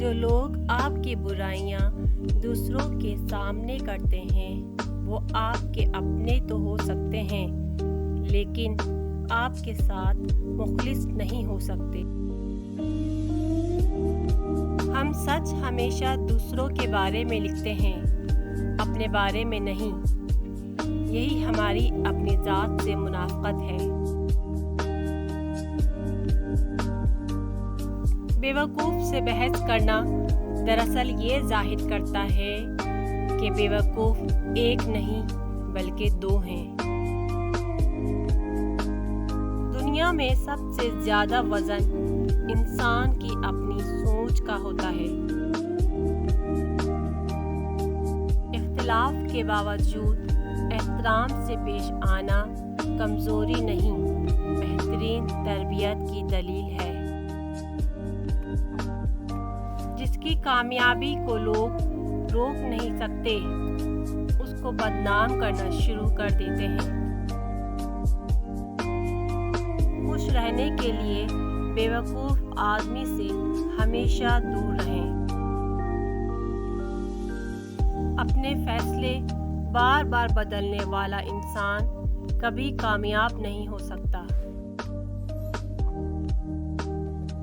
جو لوگ آپ کی برائیاں دوسروں کے سامنے کرتے ہیں وہ آپ کے اپنے تو ہو سکتے ہیں لیکن آپ کے ساتھ مخلص نہیں ہو سکتے۔ ہم سچ ہمیشہ دوسروں کے بارے میں لکھتے ہیں، اپنے بارے میں نہیں۔ یہی ہماری اپنی ذات سے منافقت ہے۔ بیوقوف سے بحث کرنا دراصل یہ ظاہر کرتا ہے کہ بیوقوف ایک نہیں بلکہ دو ہیں۔ دنیا میں سب سے زیادہ وزن انسان کی اپنی سوچ کا ہوتا ہے۔ اختلاف کے باوجود احترام سے پیش آنا کمزوری نہیں، بہترین تربیت کی دلیل ہے۔ جس کی کامیابی کو لوگ روک نہیں سکتے اس کو بدنام کرنا شروع کر دیتے ہیں۔ خوش رہنے کے لیے بیوقوف آدمی سے ہمیشہ دور رہیں۔ اپنے فیصلے بار بار بدلنے والا انسان کبھی کامیاب نہیں ہو سکتا۔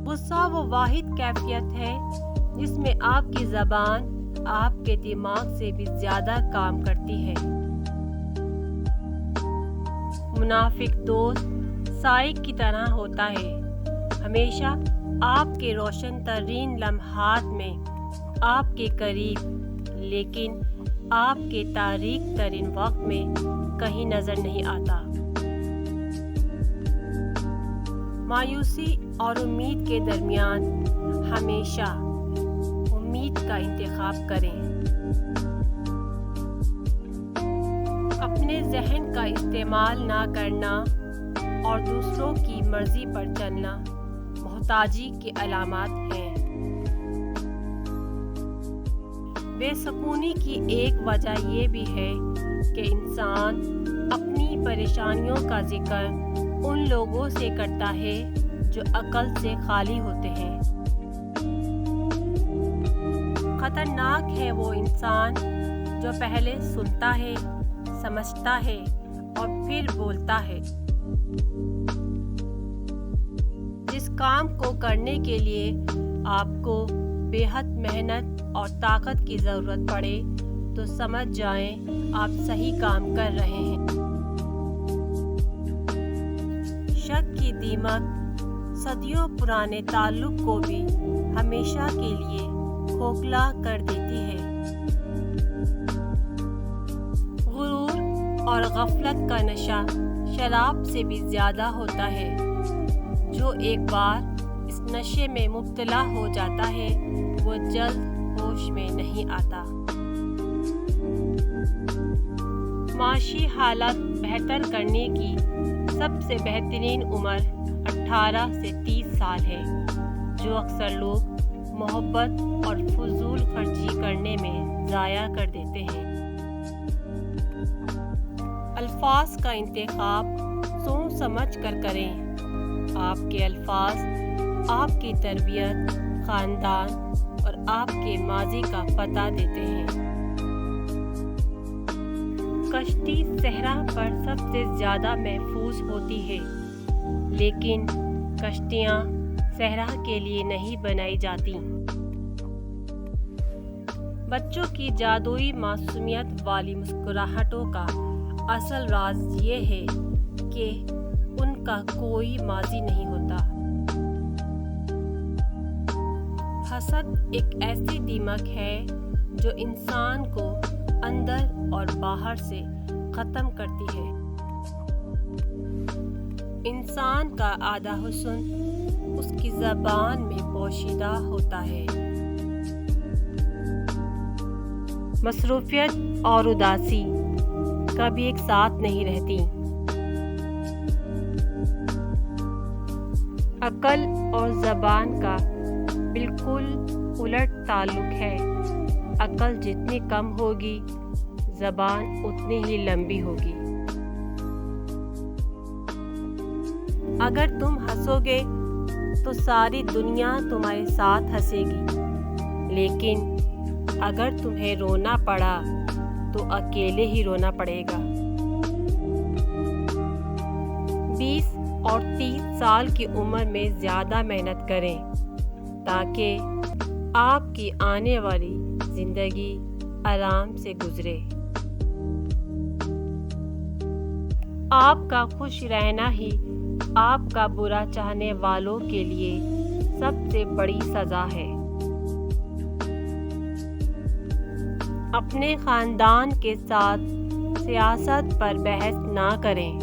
غصہ وہ واحد کیفیت ہے جس میں آپ کی زبان آپ کے دماغ سے بھی زیادہ کام کرتی ہے۔ منافق دوست سائے کی طرح ہوتا ہے، ہمیشہ آپ کے روشن ترین لمحات میں آپ کے قریب، لیکن آپ کے تاریک ترین وقت میں کہیں نظر نہیں آتا۔ مایوسی اور امید کے درمیان ہمیشہ امید کا انتخاب کریں۔ اپنے ذہن کا استعمال نہ کرنا اور دوسروں کی مرضی پر چلنا محتاجی کی علامات ہیں۔ بے سکونی کی ایک وجہ یہ بھی ہے کہ انسان اپنی پریشانیوں کا ذکر ان لوگوں سے کرتا ہے جو عقل سے خالی ہوتے ہیں۔ خطرناک ہے وہ انسان جو پہلے سنتا ہے، سمجھتا ہے اور پھر بولتا ہے۔ جس کام کو کرنے کے لیے آپ کو بے حد محنت اور طاقت کی ضرورت پڑے تو سمجھ جائیں آپ صحیح کام کر رہے ہیں۔ شک کی دیمک صدیوں پرانے تعلق کو بھی ہمیشہ کے لیے کھوکھلا کر دیتی ہے۔ غرور اور غفلت کا نشہ شراب سے بھی زیادہ ہوتا ہے۔ جو ایک بار اس نشے میں مبتلا ہو جاتا ہے وہ جلد ہوش میں نہیں آتا۔ معاشی حالت بہتر کرنے کی سب سے بہترین عمر 18 سے 30 سال ہے، جو اکثر لوگ محبت اور فضول خرچی کرنے میں ضائع کر دیتے ہیں۔ الفاظ کا انتخاب سوچ سمجھ کر کریں۔ آپ کے الفاظ آپ کی تربیت، خاندان اور آپ کے ماضی کا پتہ دیتے ہیں۔ کشتی صحرا پر سب سے زیادہ محفوظ ہوتی ہے، لیکن کشتیاں صحرا کے لیے نہیں بنائی جاتی۔ بچوں کی جادوئی معصومیت والی مسکراہٹوں کا اصل راز یہ ہے کہ ان کا کوئی ماضی نہیں ہوتا۔ حسد ایک ایسی دیمک ہے جو انسان کو اندر اور باہر سے ختم کرتی ہے۔ انسان کا آدھا حسن اس کی زبان میں پوشیدہ ہوتا ہے۔ مصروفیت اور اداسی کبھی ایک ساتھ نہیں رہتی۔ عقل اور زبان کا بالکل الٹ تعلق ہے۔ عقل جتنی کم ہوگی، زبان اتنی ہی لمبی ہوگی۔ اگر تم ہنسو گے تو ساری دنیا تمہارے ساتھ ہنسے گی۔ لیکن اگر تمہیں رونا پڑا تو اکیلے ہی رونا پڑے گا۔ 20 اور 30 سال کی عمر میں زیادہ محنت کریں تاکہ آپ کی آنے والی زندگی آرام سے گزرے۔ آپ کا خوش رہنا ہی آپ کا برا چاہنے والوں کے لیے سب سے بڑی سزا ہے۔ اپنے خاندان کے ساتھ سیاست پر بحث نہ کریں۔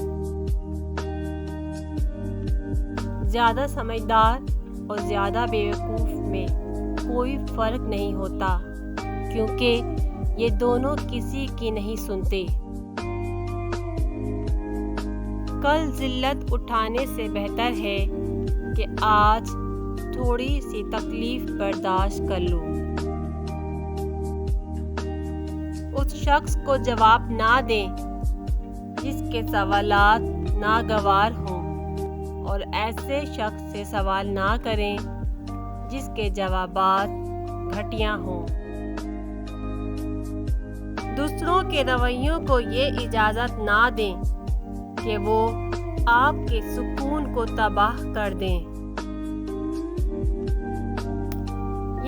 زیادہ سمجھدار اور زیادہ بیوقوف میں کوئی فرق نہیں ہوتا، کیونکہ یہ دونوں کسی کی نہیں سنتے۔ کل ذلت اٹھانے سے بہتر ہے کہ آج تھوڑی سی تکلیف برداشت کر لو۔ اس شخص کو جواب نہ دیں جس کے سوالات ناگوار ہوں، اور ایسے شخص سے سوال نہ کریں جس کے جوابات گھٹیا ہوں۔ دوسروں کے رویوں کو یہ اجازت نہ دیں کہ وہ آپ کے سکون کو تباہ کر دیں۔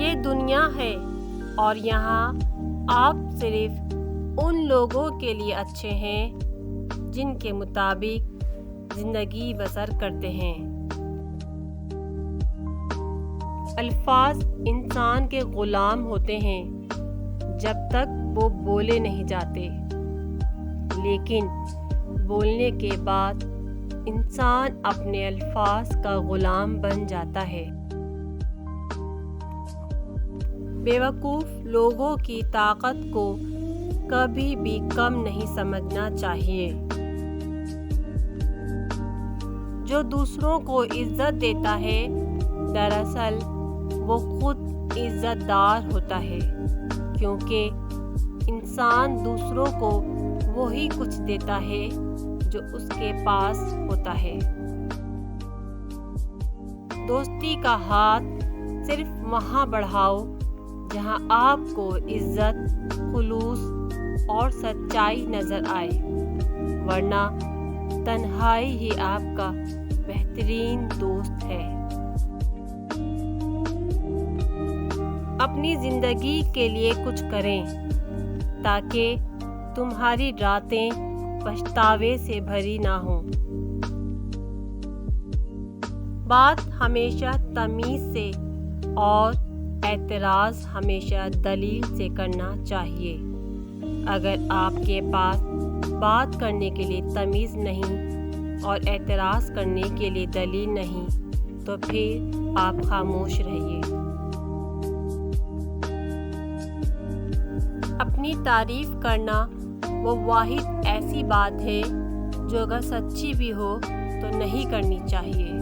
یہ دنیا ہے اور یہاں آپ صرف ان لوگوں کے لیے اچھے ہیں جن کے مطابق زندگی بسر کرتے ہیں۔ الفاظ انسان کے غلام ہوتے ہیں جب تک وہ بولے نہیں جاتے، لیکن بولنے کے بعد انسان اپنے الفاظ کا غلام بن جاتا ہے۔ بیوقوف لوگوں کی طاقت کو کبھی بھی کم نہیں سمجھنا چاہیے۔ جو دوسروں کو عزت دیتا ہے دراصل وہ خود عزت دار ہوتا ہے، کیونکہ انسان دوسروں کو وہی کچھ دیتا ہے جو اس کے پاس ہوتا ہے۔ دوستی کا ہاتھ صرف وہاں بڑھاؤ جہاں آپ کو عزت، خلوص اور سچائی نظر آئے، ورنہ تنہائی ہی آپ کا بہترین دوست ہے۔ اپنی زندگی کے لیے کچھ کریں تاکہ تمہاری راتیں پچھتاوے سے بھری نہ ہوں۔ بات ہمیشہ تمیز سے اور اعتراض ہمیشہ دلیل سے کرنا چاہیے۔ اگر آپ کے پاس بات کرنے کے لیے تمیز نہیں اور اعتراض کرنے کے لیے دلیل نہیں تو پھر آپ خاموش رہیے۔ اپنی تعریف کرنا وہ واحد ایسی بات ہے جو اگر سچی بھی ہو تو نہیں کرنی چاہیے۔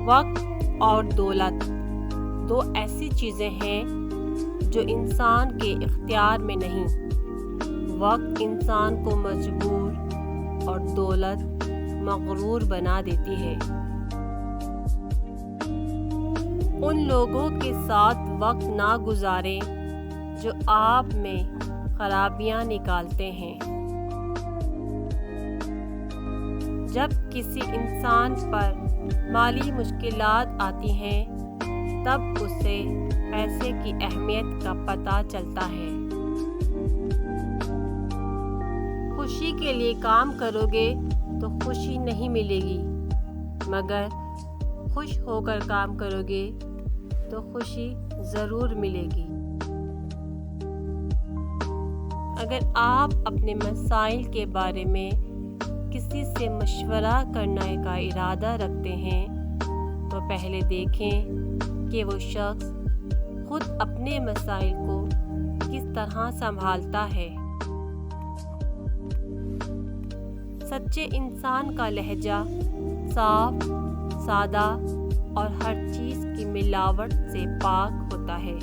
وقت اور دولت دو ایسی چیزیں ہیں جو انسان کے اختیار میں نہیں۔ وقت انسان کو مجبور اور دولت مغرور بنا دیتی ہے۔ ان لوگوں کے ساتھ وقت نہ گزاریں جو آپ میں خرابیاں نکالتے ہیں۔ جب کسی انسان پر مالی مشکلات آتی ہیں تب اسے پیسے کی اہمیت کا پتہ چلتا ہے۔ خوشی کے لیے کام کرو گے تو خوشی نہیں ملے گی، مگر خوش ہو کر کام کرو گے تو خوشی ضرور ملے گی۔ اگر آپ اپنے مسائل کے بارے میں کسی سے مشورہ کرنے کا ارادہ رکھتے ہیں تو پہلے دیکھیں کہ وہ شخص خود اپنے مسائل کو کس طرح سنبھالتا ہے۔ سچے انسان کا لہجہ صاف، سادہ اور ہر چیز کی ملاوٹ سے پاک ہوتا ہے۔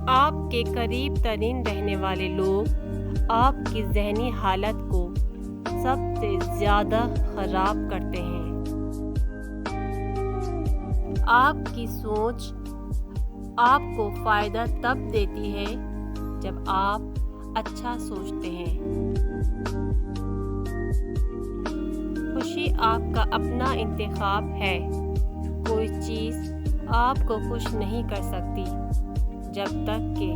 آپ کے قریب ترین رہنے والے لوگ آپ کی ذہنی حالت کو سب سے زیادہ خراب کرتے ہیں۔ آپ کی سوچ آپ کو فائدہ تب دیتی ہے جب آپ اچھا سوچتے ہیں۔ خوشی آپ کا اپنا انتخاب ہے۔ کوئی چیز آپ کو خوش نہیں کر سکتی جب تک کہ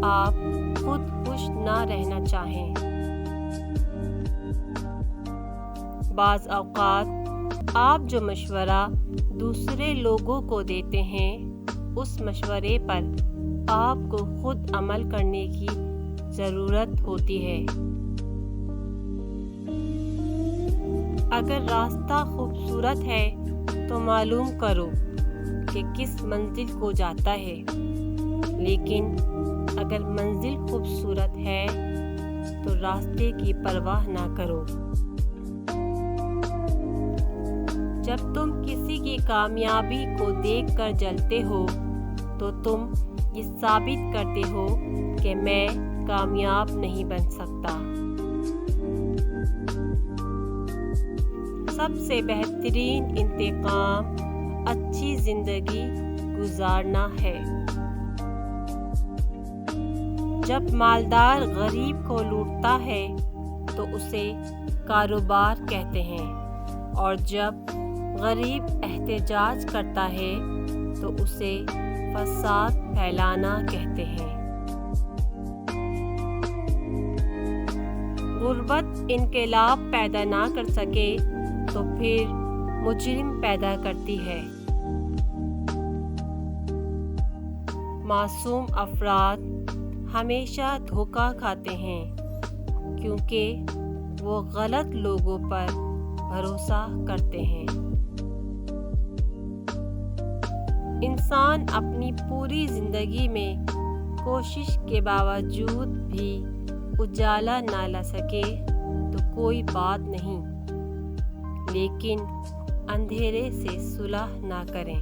آپ خود خوش نہ رہنا چاہیں۔ بعض اوقات آپ جو مشورہ دوسرے لوگوں کو دیتے ہیں اس مشورے پر آپ کو خود عمل کرنے کی ضرورت ہوتی ہے۔ اگر راستہ خوبصورت ہے تو معلوم کرو کہ کس منزل کو جاتا ہے، لیکن اگر منزل خوبصورت ہے تو راستے کی پرواہ نہ کرو۔ جب تم کسی کی کامیابی کو دیکھ کر جلتے ہو تو تم یہ ثابت کرتے ہو کہ میں کامیاب نہیں بن سکتا۔ سب سے بہترین انتقام اچھی زندگی گزارنا ہے۔ جب مالدار غریب کو لوٹتا ہے تو اسے کاروبار کہتے ہیں، اور جب غریب احتجاج کرتا ہے تو اسے فساد پھیلانا کہتے ہیں۔ غربت انقلاب پیدا نہ کر سکے تو پھر مجرم پیدا کرتی ہے۔ معصوم افراد ہمیشہ دھوکہ کھاتے ہیں کیونکہ وہ غلط لوگوں پر بھروسہ کرتے ہیں۔ انسان اپنی پوری زندگی میں کوشش کے باوجود بھی اجالا نہ لا سکے تو کوئی بات نہیں، لیکن اندھیرے سے صلح نہ کریں۔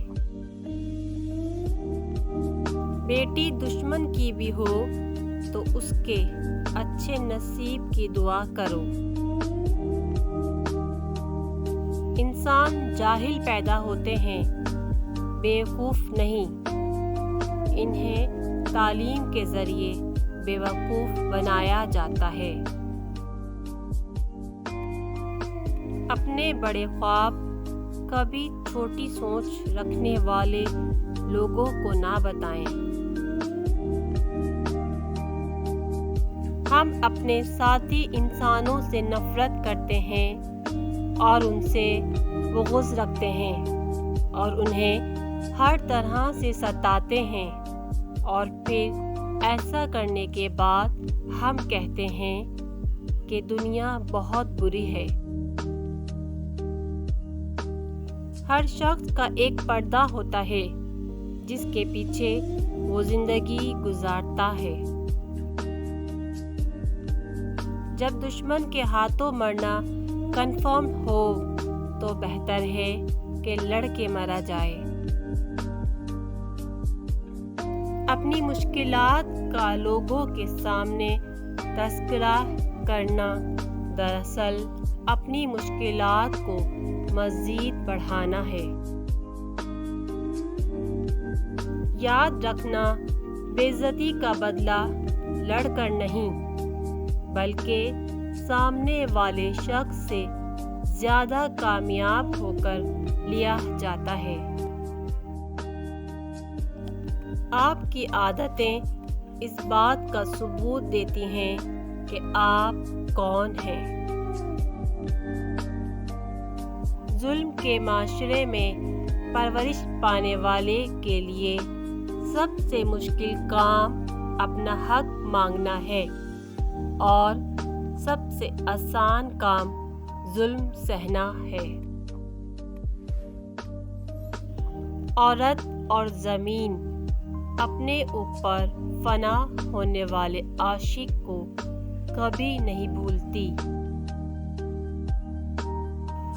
بیٹی دشمن کی بھی ہو تو اس کے اچھے نصیب کی دعا کرو۔ انسان جاہل پیدا ہوتے ہیں، بیوقوف نہیں۔ انہیں تعلیم کے ذریعے بیوقوف بنایا جاتا ہے۔ اپنے بڑے خواب کبھی چھوٹی سوچ رکھنے والے لوگوں کو نہ بتائیں۔ ہم اپنے ساتھی انسانوں سے نفرت کرتے ہیں اور ان سے بغض رکھتے ہیں اور انہیں ہر طرح سے ستاتے ہیں، اور پھر ایسا کرنے کے بعد ہم کہتے ہیں کہ دنیا بہت بری ہے۔ ہر شخص کا ایک پردہ ہوتا ہے جس کے پیچھے وہ زندگی گزارتا ہے۔ جب دشمن کے ہاتھوں مرنا کنفرم ہو تو بہتر ہے کہ لڑ کے مرا جائے۔ اپنی مشکلات کا لوگوں کے سامنے تذکرہ کرنا دراصل اپنی مشکلات کو مزید بڑھانا ہے۔ یاد رکھنا، بے عزتی کا بدلہ لڑ کر نہیں بلکہ سامنے والے شخص سے زیادہ کامیاب ہو کر لیا جاتا ہے۔ آپ کی عادتیں اس بات کا ثبوت دیتی ہیں کہ آپ کون ہیں۔ ظلم کے معاشرے میں پرورش پانے والے کے لیے سب سے مشکل کام اپنا حق مانگنا ہے، اور سب سے آسان کام ظلم سہنا ہے۔ عورت اور زمین اپنے اوپر فنا ہونے والے عاشق کو کبھی نہیں بھولتی۔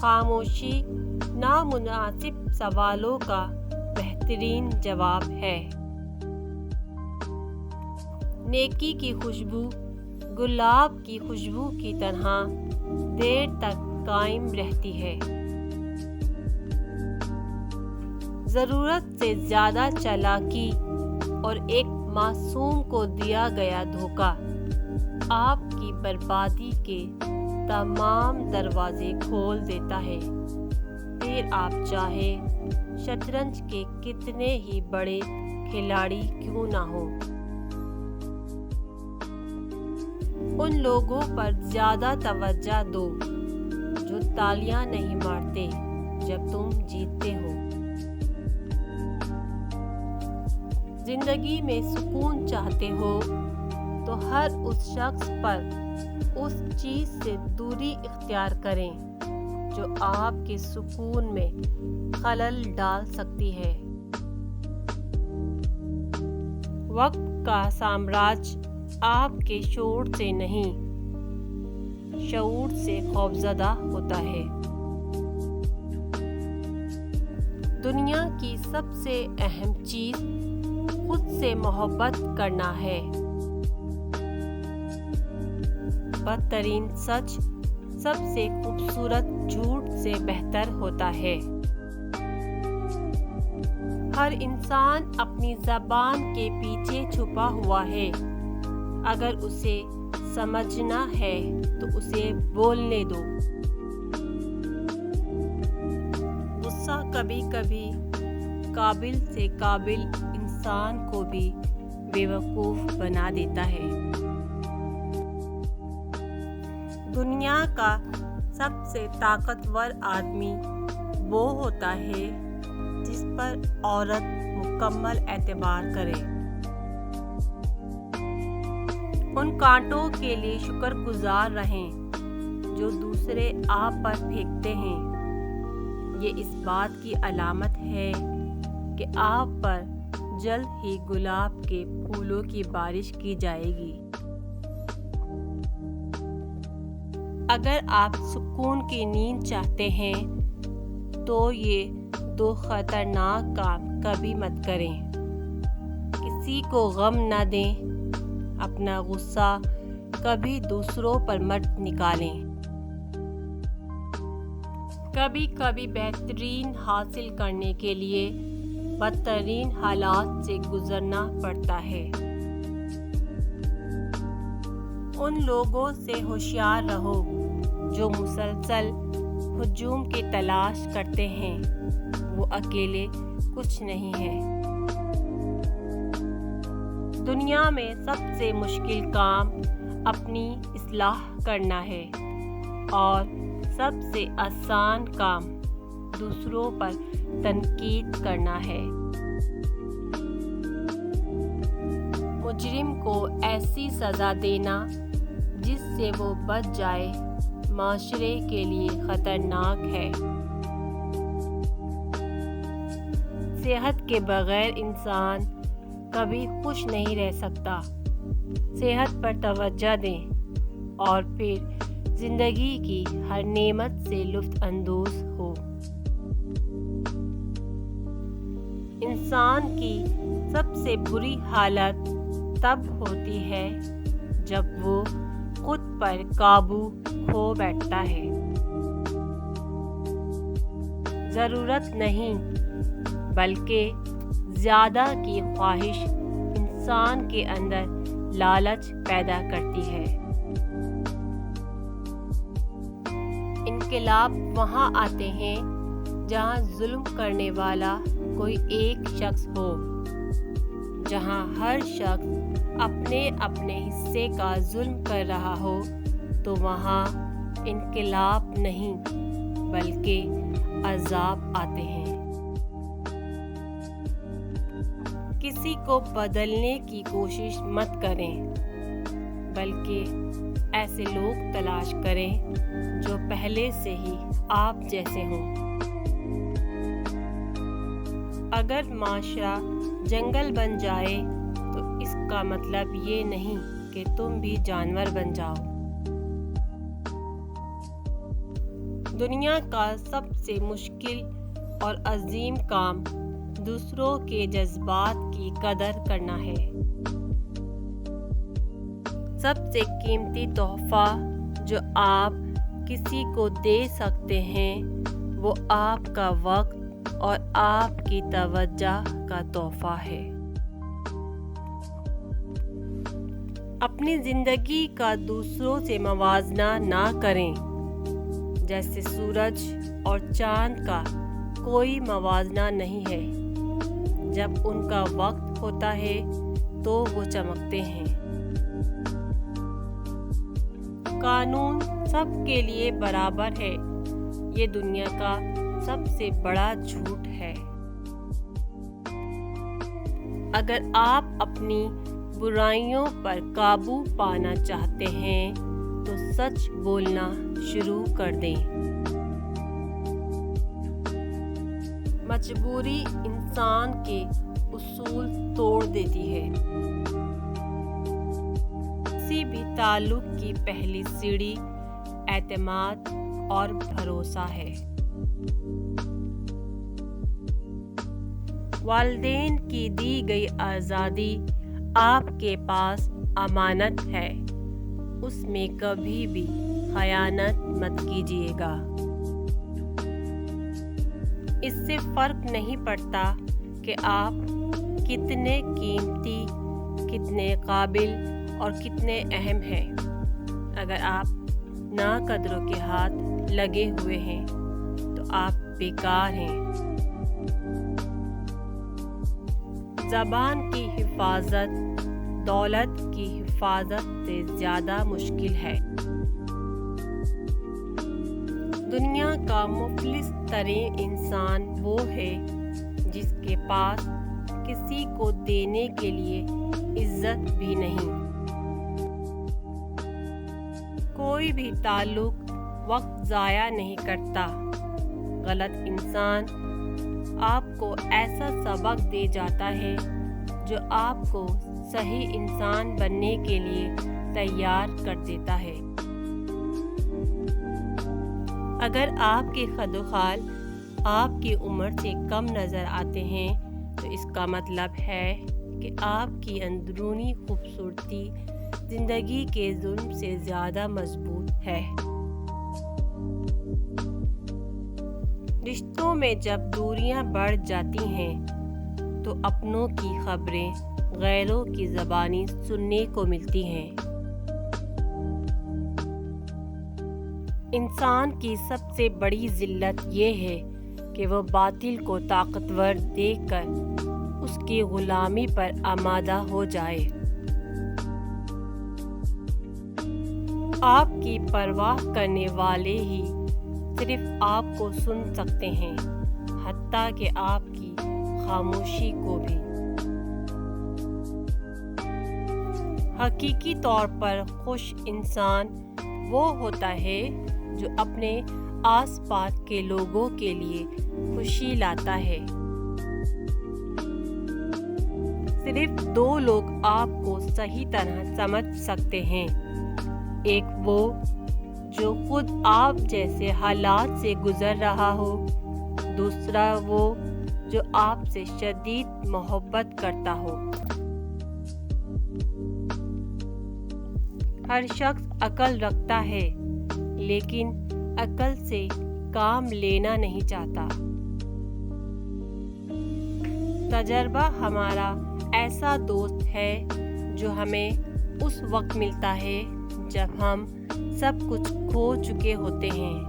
خاموشی نامناسب سوالوں کا بہترین جواب ہے۔ نیکی کی خوشبو گلاب کی خوشبو کی طرح دیر تک قائم رہتی ہے۔ ضرورت سے زیادہ چالاکی اور ایک معصوم کو دیا گیا دھوکہ آپ کی بربادی کے تمام دروازے کھول دیتا ہے، پھر آپ چاہے شطرنج کے کتنے ہی بڑے کھلاڑی کیوں نہ ہوں۔ ان لوگوں پر زیادہ توجہ دو جو تالیاں نہیں مارتے جب تم جیتتے ہو۔ زندگی میں سکون چاہتے ہو تو ہر اس شخص پر اس چیز سے دوری اختیار کریں جو آپ کے سکون میں خلل ڈال سکتی ہے۔ وقت کا سامراج آپ کے شعور سے نہیں، شعور سے خوفزدہ ہوتا ہے۔ دنیا کی سب سے اہم چیز خود سے محبت کرنا ہے۔ بدترین سچ سب سے خوبصورت جھوٹ سے بہتر ہوتا ہے۔ ہر انسان اپنی زبان کے پیچھے چھپا ہوا ہے، اگر اسے سمجھنا ہے تو اسے بولنے دو۔ غصہ کبھی کبھی قابل سے قابل انسان کو بھی بیوقوف بنا دیتا ہے۔ دنیا کا سب سے طاقتور آدمی وہ ہوتا ہے جس پر عورت مکمل اعتبار کرے۔ ان کانٹوں کے لیے شکر گزار رہیں جو دوسرے آپ پر پھینکتے ہیں، یہ اس بات کی علامت ہے کہ آپ پر جلد ہی گلاب کے پھولوں کی بارش کی جائے گی۔ اگر آپ سکون کی نیند چاہتے ہیں تو یہ دو خطرناک کام کبھی مت کریں۔ کسی کو غم نہ دیں، اپنا غصہ کبھی دوسروں پر مت نکالیں۔ کبھی کبھی بہترین حاصل کرنے کے لیے بدترین حالات سے گزرنا پڑتا ہے۔ ان لوگوں سے ہوشیار رہو جو مسلسل ہجوم کی تلاش کرتے ہیں، وہ اکیلے کچھ نہیں ہے۔ دنیا میں سب سے مشکل کام اپنی اصلاح کرنا ہے اور سب سے آسان کام دوسروں پر تنقید کرنا ہے۔ مجرم کو ایسی سزا دینا جس سے وہ بچ جائے معاشرے کے لیے خطرناک ہے۔ صحت کے بغیر انسان کبھی خوش نہیں رہ سکتا۔ صحت پر توجہ دیں اور پھر زندگی کی ہر نعمت سے لطف اندوز ہو۔ انسان کی سب سے بری حالت تب ہوتی ہے جب وہ خود پر قابو کھو بیٹھتا ہے۔ ضرورت نہیں بلکہ زیادہ کی خواہش انسان کے اندر لالچ پیدا کرتی ہے۔ انقلاب وہاں آتے ہیں جہاں ظلم کرنے والا کوئی ایک شخص ہو، جہاں ہر شخص اپنے اپنے حصے کا ظلم کر رہا ہو، تو وہاں انقلاب نہیں بلکہ عذاب آتے ہیں۔ کسی کو بدلنے کی کوشش مت کریں، بلکہ ایسے لوگ تلاش کریں جو پہلے سے ہی آپ جیسے ہوں۔ اگر معاشرہ جنگل بن جائے تو اس کا مطلب یہ نہیں کہ تم بھی جانور بن جاؤ۔ دنیا کا سب سے مشکل اور عظیم کام دوسروں کے جذبات کی قدر کرنا ہے۔ سب سے قیمتی تحفہ جو آپ کسی کو دے سکتے ہیں وہ آپ کا وقت اور آپ کی توجہ کا تحفہ ہے۔ اپنی زندگی کا دوسروں سے موازنہ نہ کریں، جیسے سورج اور چاند کا کوئی موازنہ نہیں ہے۔ جب ان کا وقت ہوتا ہے تو وہ چمکتے ہیں۔ قانون سب کے لیے برابر ہے، یہ دنیا کا سب سے بڑا جھوٹ ہے۔ اگر آپ اپنی برائیوں پر قابو پانا چاہتے ہیں تو سچ بولنا شروع کر دیں۔ مجبوری انسان کے اصول توڑ دیتی ہے۔ کسی بھی تعلق کی پہلی سیڑھی اعتماد اور بھروسہ ہے۔ والدین کی دی گئی آزادی آپ کے پاس امانت ہے، اس میں کبھی بھی خیانت مت کیجیے گا۔ اس سے فرق نہیں پڑتا کہ آپ کتنے قیمتی، کتنے قابل اور کتنے اہم ہیں۔ اگر آپ ناقدروں کے ہاتھ لگے ہوئے ہیں تو آپ بیکار ہیں۔ زبان کی حفاظت دولت کی حفاظت سے زیادہ مشکل ہے۔ دنیا کا مفلس ترین انسان وہ ہے جس کے پاس کسی کو دینے کے لیے عزت بھی نہیں۔ کوئی بھی تعلق وقت ضائع نہیں کرتا۔ غلط انسان آپ کو ایسا سبق دے جاتا ہے جو آپ کو صحیح انسان بننے کے لیے تیار کر دیتا ہے۔ اگر آپ کے خد و خال آپ کی عمر سے کم نظر آتے ہیں تو اس کا مطلب ہے کہ آپ کی اندرونی خوبصورتی زندگی کے ظلم سے زیادہ مضبوط ہے۔ رشتوں میں جب دوریاں بڑھ جاتی ہیں تو اپنوں کی خبریں غیروں کی زبانی سننے کو ملتی ہیں۔ انسان کی سب سے بڑی ذلت یہ ہے کہ وہ باطل کو طاقتور دیکھ کر اس کی غلامی پر آمادہ ہو جائے۔ آپ کی پرواہ کرنے والے ہی صرف آپ کو سن سکتے ہیں، حتیٰ کہ آپ کی خاموشی کو بھی۔ حقیقی طور پر خوش انسان وہ ہوتا ہے جو اپنے آس پاس کے لوگوں کے لیے خوشی لاتا ہے۔ صرف دو لوگ آپ کو صحیح طرح سمجھ سکتے ہیں، ایک وہ جو خود آپ جیسے حالات سے گزر رہا ہو، دوسرا وہ جو آپ سے شدید محبت کرتا ہو۔ ہر شخص عقل رکھتا ہے لیکن عقل سے کام لینا نہیں چاہتا۔ تجربہ ہمارا ایسا دوست ہے جو ہمیں اس وقت ملتا ہے جب ہم سب کچھ کھو چکے ہوتے ہیں۔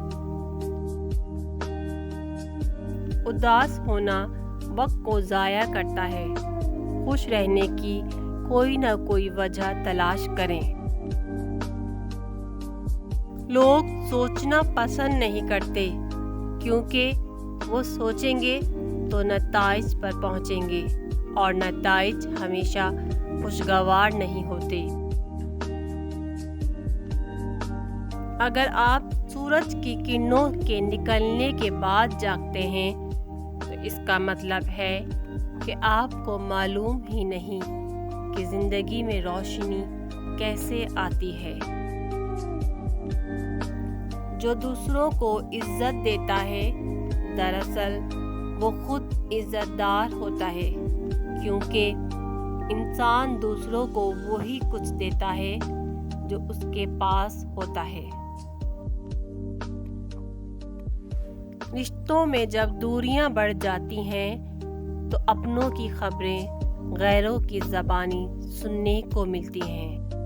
اداس ہونا وقت کو ضائع کرتا ہے۔ خوش رہنے کی کوئی نہ کوئی وجہ تلاش کریں۔ لوگ سوچنا پسند نہیں کرتے کیونکہ وہ سوچیں گے تو نتائج پر پہنچیں گے اور نتائج ہمیشہ خوشگوار نہیں ہوتے۔ اگر آپ سورج کی کرنوں کے نکلنے کے بعد جاگتے ہیں تو اس کا مطلب ہے کہ آپ کو معلوم ہی نہیں کہ زندگی میں روشنی کیسے آتی ہے۔ جو دوسروں کو عزت دیتا ہے دراصل وہ خود عزت دار ہوتا ہے، کیونکہ انسان دوسروں کو وہی کچھ دیتا ہے جو اس کے پاس ہوتا ہے۔ رشتوں میں جب دوریاں بڑھ جاتی ہیں تو اپنوں کی خبریں غیروں کی زبانی سننے کو ملتی ہیں۔